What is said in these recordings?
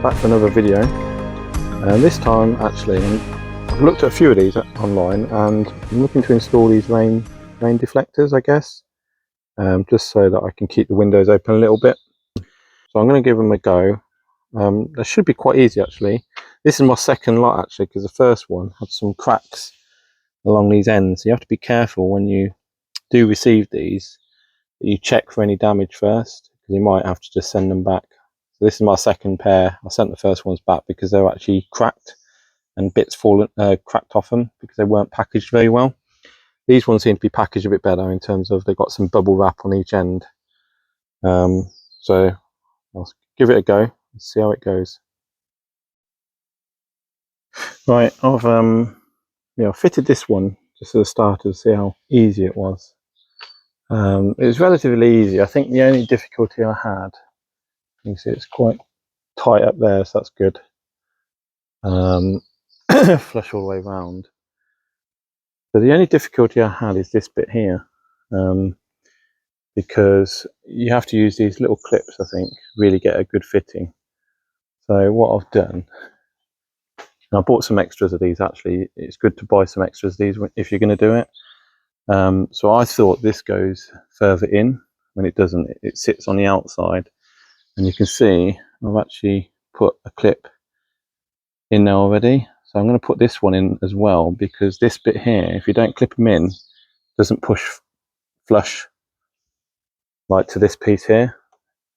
back for another video. This time actually I've looked at a few of these online and I'm looking to install these rain deflectors, I guess, just so that I can keep the windows open a little bit. So I'm going to give them a go. They should be quite easy actually. This is my second lot actually, because the first one had some cracks along these ends. So you have to be careful when you do receive these that you check for any damage first, because you might have to just send them back. So this is my second pair. I sent the first ones back because they were actually cracked and bits cracked off them because they weren't packaged very well. These ones seem to be packaged a bit better in terms of they've got some bubble wrap on each end. So I'll give it a go and see how it goes. Right, I've fitted this one just at the start to see how easy it was. It was relatively easy. I think the only difficulty I had, you can see it's quite tight up there, so that's good. Flush all the way around. So the only difficulty I had is this bit here, because you have to use these little clips, I think, really get a good fitting. So what I've done, and I bought some extras of these actually. It's good to buy some extras of these if you're going to do it. So I thought this goes further in. When it doesn't, it sits on the outside, and you can see I've actually put a clip in there already. So I'm going to put this one in as well, because this bit here, if you don't clip them in, it doesn't push flush like to this piece here.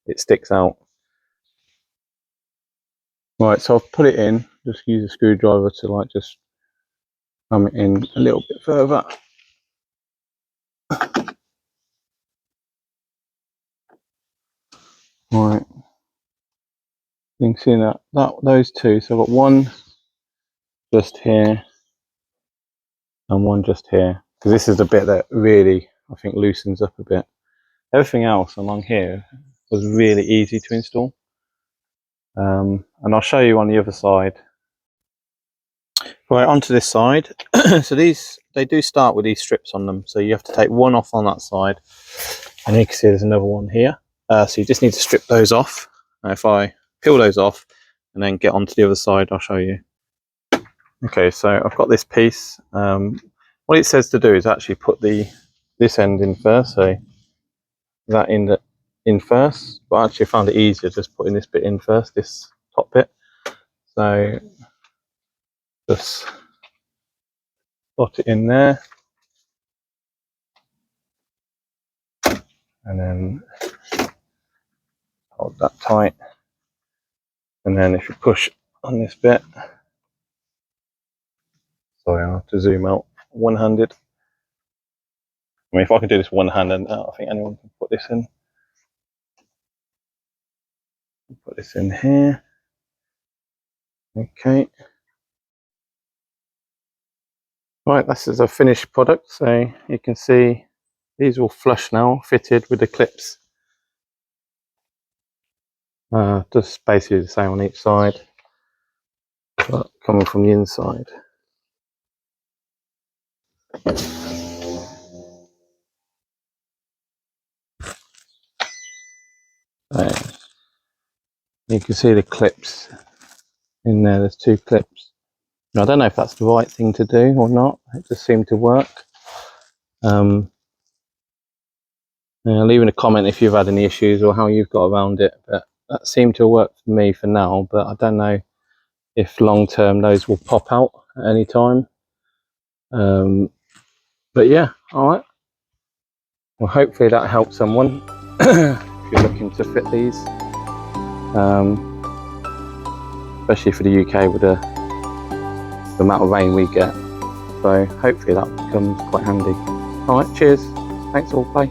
It sticks out. Right, so I've put it in. Just use a screwdriver to like just ram it in a little bit further. Right, you can see that those two. So I've got one just here and one just here, because this is the bit that really I think loosens up a bit. Everything else along here was really easy to install, and I'll show you on the other side. Right, onto this side. So they do start with these strips on them, so you have to take one off on that side, and you can see there's another one here. So you just need to strip those off. If I peel those off and then get onto the other side, I'll show you. Okay, so I've got this piece. What it says to do is actually put this end in first, so that in first, but I actually found it easier just putting this bit in first, this top bit. So just slot it in there, and then hold that tight, and then if you push on this bit, sorry, I'll have to zoom out one-handed. I mean, if I can do this one-handed, I think anyone can put this in. Put this in here. Okay. Right, this is a finished product. So you can see these are all flush now, fitted with the clips. Just basically the same on each side, but coming from the inside. You can see the clips in there. There's two clips. Now, I don't know if that's the right thing to do or not. It just seemed to work. Leave in a comment if you've had any issues or how you've got around it. But that seemed to work for me for now. But I don't know if long term those will pop out at any time. But yeah, all right. Well, hopefully that helps someone if you're looking to fit these, especially for the UK with the amount of rain we get. So hopefully that becomes quite handy. All right, cheers. Thanks all. Bye.